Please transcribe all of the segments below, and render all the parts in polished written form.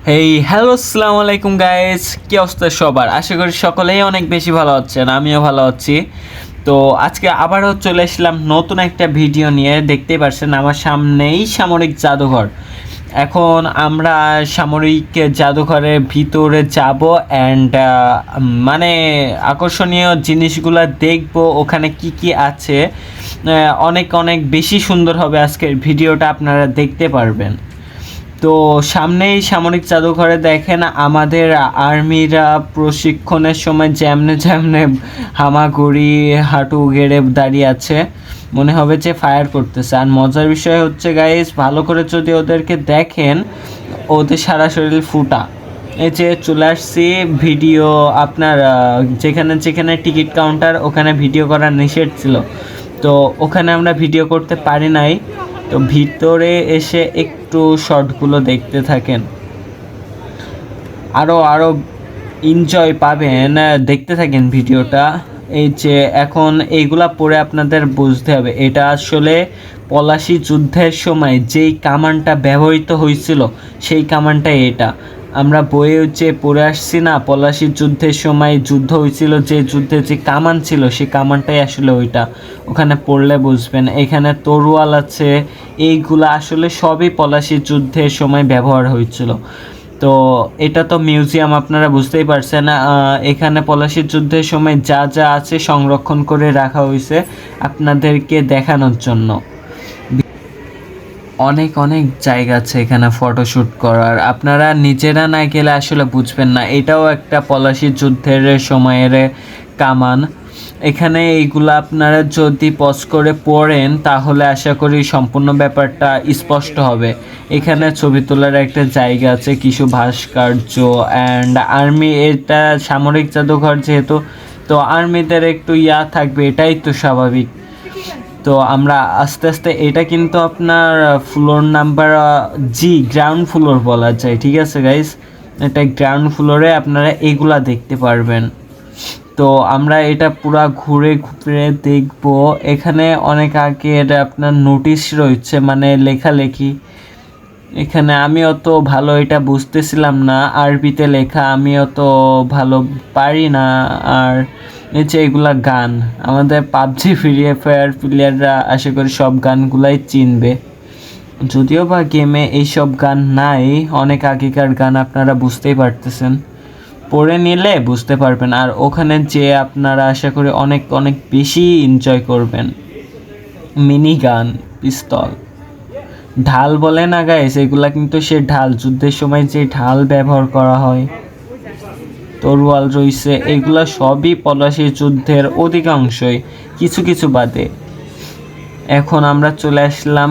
Hello আসসালামু আলাইকুম guys, কি অবস্থা সবার? আশা করি সকলেই অনেক বেশি ভালো আছেন, আমিও ভালো আছি। তো আজকে আবারও চলে আসলাম নতুন একটা ভিডিও নিয়ে। দেখতেই পারছেন আমার সামনেই সামরিক জাদুঘর। এখন আমরা সামরিক জাদুঘরের ভিতরে যাব অ্যান্ড মানে আকর্ষণীয় জিনিসগুলো দেখব, ওখানে কি কি আছে। অনেক অনেক বেশি সুন্দর হবে আজকের ভিডিওটা, আপনারা দেখতে পারবেন। তো সামনেই সামরিক জাদুঘরে দেখেন আমাদের আর্মিরা প্রশিক্ষণের সময় যেমনে যেমনে হামাগুড়ি হাঁটু গেড়ে দাঁড়িয়ে আছে, মনে হবে যে ফায়ার করতেছে। আর মজার বিষয় হচ্ছে গাইস, ভালো করে যদি ওদেরকে দেখেন, ওদের সারা শরীর ফুটা। এই যে চলে আসছি ভিডিও, আপনার যেখানে যেখানে টিকিট কাউন্টার ওখানে ভিডিও করা নিষেধ ছিল, তো ওখানে আমরা ভিডিও করতে পারি নাই। তো ভিতরে এসে একটু শর্টগুলো দেখতে থাকেন, আরও আরও এনজয় পাবেন, দেখতে থাকেন ভিডিওটা। এই যে এখন এইগুলা পড়ে আপনাদের বুঝতে হবে এটা আসলে পলাশী যুদ্ধের সময় যেই কামানটা ব্যবহৃত হয়েছিল সেই কামানটাই এটা। আমরা বইয়ে হচ্ছে পড়ে আসছি না, পলাশীর যুদ্ধের সময় যুদ্ধ হয়েছিল, যে যুদ্ধে যে কামান ছিল সেই কামানটাই আসলে ওইটা। ওখানে পড়লে বুঝবেন। এখানে তরোয়াল আছে, এইগুলা আসলে সবই পলাশীর যুদ্ধের সময় ব্যবহার হয়েছিল। তো এটা তো মিউজিয়াম, আপনারা বুঝতেই পারছেন। এখানে পলাশীর যুদ্ধের সময় যা যা আছে সংরক্ষণ করে রাখা হয়েছে আপনাদেরকে দেখানোর জন্য। অনেক অনেক জায়গা আছে এখানে ফটোশ্যুট করার, আপনারা নিজেরা না গেলে আসলে বুঝবেন না। এটাও একটা পলাশী যুদ্ধের সময়ের কামান। এখানে এইগুলো আপনারা যদি পজ করে পড়েন তাহলে আশা করি সম্পূর্ণ ব্যাপারটা স্পষ্ট হবে। এখানে ছবি তোলার একটা জায়গা আছে, কিছু ভাস্কর্য অ্যান্ড আর্মি, এটা সামরিক জাদুঘর যেহেতু, তো আর্মিদের একটু থাকবে, এটাই তো স্বাভাবিক। তো আমরা আস্তে আস্তে, এটা কিন্তু আপনার ফ্লোর নাম্বার গ্রাউন্ড ফ্লোর বলা যায়, ঠিক আছে গাইস? এটা গ্রাউন্ড ফ্লোরে আপনারা এগুলা দেখতে পারবেন। তো আমরা এটা পুরা ঘুরে ঘুরে দেখব। এখানে অনেক আগে এটা আপনার নোটিশ রয়েছে, মানে লেখালেখি। এখানে আমি অত ভালো এটা বুঝতেছিলাম না, আরবিতে লেখা, আমি অত ভালো পারি না। আর এই যে এগুলা গান, আমাদের পাবজি ফ্রি ফায়ার প্লেয়াররা আশা করি সব গানগুলাই চিনবে, যদিও বা গেমে এইসব গান নাই, অনেক আগেকার গান, আপনারা বুঝতেই পারতেছেন, পড়ে নিলে বুঝতে পারবেন। আর ওখানে যে আপনারা আশা করি অনেক অনেক বেশি এনজয় করবেন। মিনি গান, পিস্তল, ঢাল বলে না গাইস, এগুলা কিন্তু সে ঢাল, যুদ্ধের সময় যে ঢাল ব্যবহার করা হয়। তরোয়াল রইছে, এগুলা সবই পলাশী যুদ্ধের অধিকাংশই, কিছু কিছু বাদে। এখন আমরা চলে আসলাম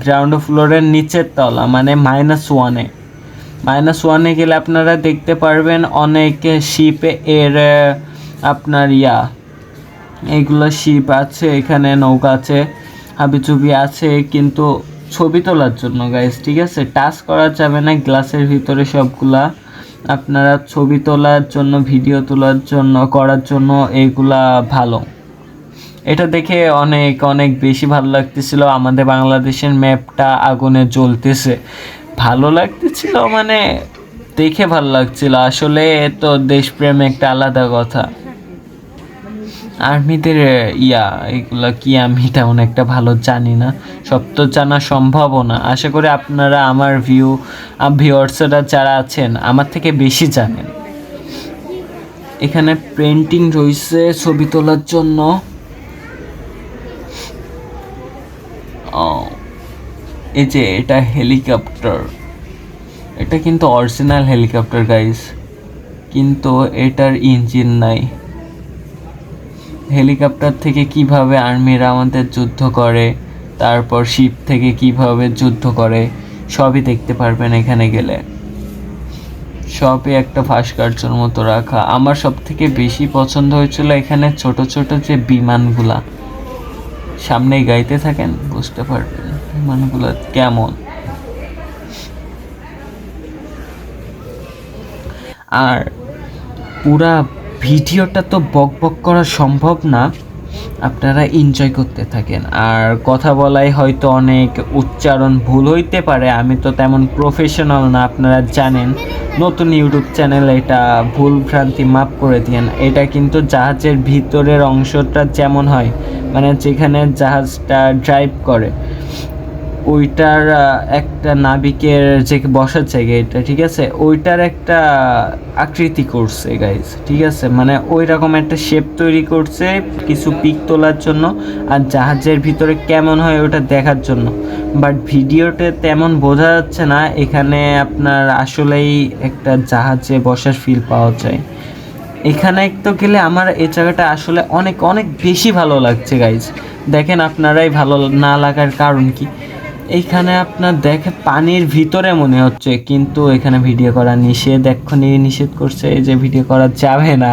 গ্রাউন্ড ফ্লোরের নিচের তলা, মানে -1-এ। -1-এ গেলে আপনারা দেখতে পারবেন অনেক শিপ এর আপনার এইগুলো শিপ আছে, এখানে নৌকা আছে, হাবিচুবি আছে, কিন্তু ছবি তোলার জন্য গাইস, ঠিক আছে? টাচ করা যাবে না গ্লাসের ভিতরে সবগুলা। আপনারা ছবি তোলার জন্য, ভিডিও তোলার জন্য, করার জন্য এগুলা ভালো। এটা দেখে অনেক অনেক বেশি ভালো লাগতেছিল। আমাদের বাংলাদেশের ম্যাপটা আগুনে জ্বলতেছে, ভালো লাগতেছিল, মানে দেখে ভালো লাগছিল। আসলে তো দেশপ্রেম একটা আলাদা কথা। আর্মিদের এগুলা কি আমি তেমন একটা ভালো জানি না, সব তো জানা সম্ভবও না। আশা করি আপনারা আমার ভিউয়ার্সরা যারা আছেন আমার থেকে বেশি জানেন। এখানে পেন্টিং রয়েছে ছবি তোলার জন্য। এই যে এটা হেলিকপ্টার, এটা কিন্তু অরিজিনাল হেলিকপ্টার গাইস, কিন্তু এটার ইঞ্জিন নাই। হেলিকপ্টার থেকে কিভাবে আর্মিরা আমাদের যুদ্ধ করে, তারপর শিপ থেকে কিভাবে যুদ্ধ করে, সবই দেখতে পারবেন এখানে গেলে। সবই একটা ভাস্কর্যের মতো রাখা। আমার সব থেকে বেশি পছন্দ হয়েছিল এখানে ছোট ছোট যে বিমানগুলা, সামনেই গাইতে থাকেন বুঝতে পারবেন বিমানগুলো কেমন। আর পুরা ভিডিওটা তো বক বক করা সম্ভব না, আপনারা এনজয় করতে থাকেন। আর কথা বলাই হয়তো অনেক উচ্চারণ ভুল হইতে পারে, আমি তো তেমন প্রফেশনাল না, আপনারা জানেন। নতুন ইউটিউব চ্যানেল, এটা ভুল ভ্রান্তি মাফ করে দিয়েন। এটা কিন্তু জাহাজের ভিতরের অংশটা যেমন হয়, মানে যেখানে জাহাজটা ড্রাইভ করে ওইটার একটা নাবিকের যে বসার জায়গা, এটা ঠিক আছে, ওইটার একটা আকৃতি করছে গাইজ, ঠিক আছে, মানে ওই রকম একটা শেপ তৈরি করছে কিছু পিক তোলার জন্য আর জাহাজের ভিতরে কেমন হয় ওটা দেখার জন্য। বাট ভিডিওতে তেমন বোঝা যাচ্ছে না, এখানে আপনার আসলেই একটা জাহাজে বসার ফিল পাওয়া যায়। এখানে তো গেলে আমার এই জায়গাটা আসলে অনেক অনেক বেশি ভালো লাগছে গাইজ। দেখেন আপনারাই ভালো না লাগার কারণ কি, এইখানে আপনার দেখে পানির ভিতরে মনে হচ্ছে, কিন্তু এখানে ভিডিও করা নিষেধ, এক্ষুনি নিষেধ করছে যে ভিডিও করা যাবে না,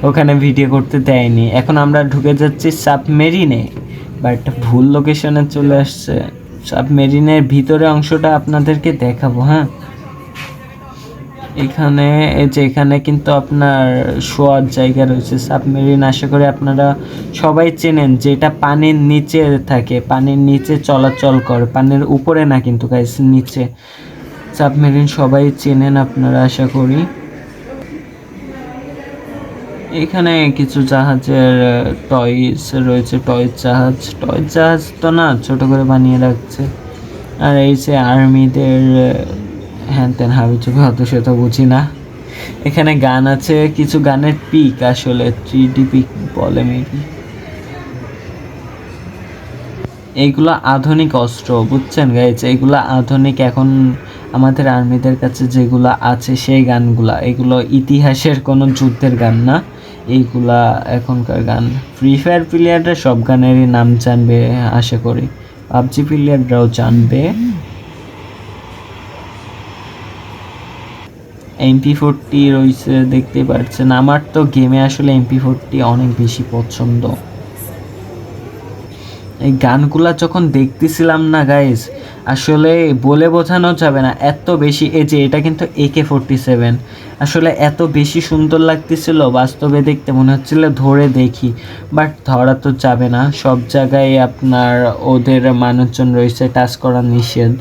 ওখানে ভিডিও করতে দেয়নি। এখন আমরা ঢুকে যাচ্ছি সাবমেরিনে, বাট ভুল লোকেশনে চলে আসছে। সাবমেরিনের ভিতরে অংশটা আপনাদেরকে দেখাবো। হ্যাঁ, এখানে এই যে এখানে কিন্তু আপনার শোয়ার জায়গা রয়েছে। সাবমেরিন আশা করি আপনারা সবাই চেনেন, যেটা পানির নিচে থাকে, পানির নিচে চলাচল করে, পানির উপরে না কিন্তু গাইস, নিচে। সাবমেরিন সবাই চেনেন আপনারা আশা করি। এখানে কিছু জাহাজের টয়স রয়েছে, টয় জাহাজ তো না, ছোট করে বানিয়ে রাখছে। আর এই যে আর্মিদের হ্যান ত্যান হাবিজাবি, অত সেটা বুঝি না। এখানে গান আছে, কিছু গানের পিক, আসলে 3D পিক বলে মেবি। এইগুলো আধুনিক অস্ত্র, বুঝছেন গাইজ, এইগুলো আধুনিক। এখন আমাদের আর্মিদের কাছে যেগুলো আছে সেই গানগুলা, এগুলো ইতিহাসের কোনো যুদ্ধের গান না, এইগুলা এখনকার গান। ফ্রি ফায়ার প্লেয়াররা সব গানেরই নাম জানবে আশা করি, পাবজি প্লেয়াররাও জানবে। MP40 রয়েছে দেখতে পাচ্ছেন। আমার তো গেমে আসলে MP40 অনেক বেশি পছন্দ। এই গানগুলা যখন দেখতেছিলাম না গাইজ, আসলে বলে বোঝানো যাবে না এত বেশি। এই যে এটা কিন্তু AK-47, আসলে এত বেশি সুন্দর লাগতেছিল, বাস্তবে দেখতে মনে হচ্ছিল ধরে দেখি, বাট ধরা তো যাবে না, সব জায়গায় আপনার ওদের মানুষজন রয়েছে, টাচ করা নিষেধ।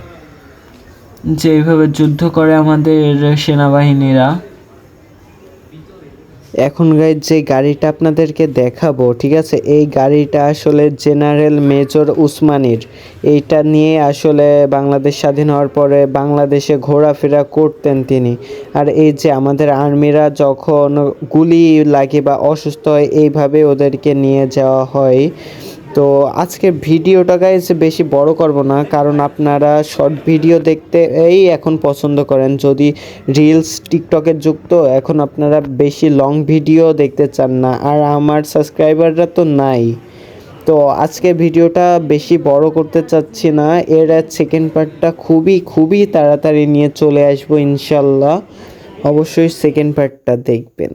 যেভাবে যুদ্ধ করে আমাদের সেনাবাহিনীরা। এখন গাইজ যে গাড়িটা আপনাদেরকে দেখাবো, ঠিক আছে, এই গাড়িটা আসলে জেনারেল মেজর উসমানির। এইটা নিয়ে আসলে বাংলাদেশ স্বাধীন হওয়ার পরে বাংলাদেশে ঘোরাফেরা করতেন তিনি। আর এই যে আমাদের আর্মিরা যখন গুলি লাগে বা অসুস্থ হয়, এইভাবে ওদেরকে নিয়ে যাওয়া হয়। তো আজকের ভিডিওটা গাইজ বেশি বড় করব না, কারণ আপনারা শর্ট ভিডিও দেখতে এখন পছন্দ করেন। যদি রিলস টিকটকের যুগ, তো এখন আপনারা বেশি লং ভিডিও দেখতে চান না, আর আমার সাবস্ক্রাইবাররা তো নাই। তো আজকে ভিডিওটা বেশি বড় করতে চাচ্ছি না, এর সেকেন্ড পার্টটা খুবই তাড়াতাড়ি নিয়ে চলে আসবো ইনশাল্লাহ। অবশ্যই সেকেন্ড পার্টটা দেখবেন।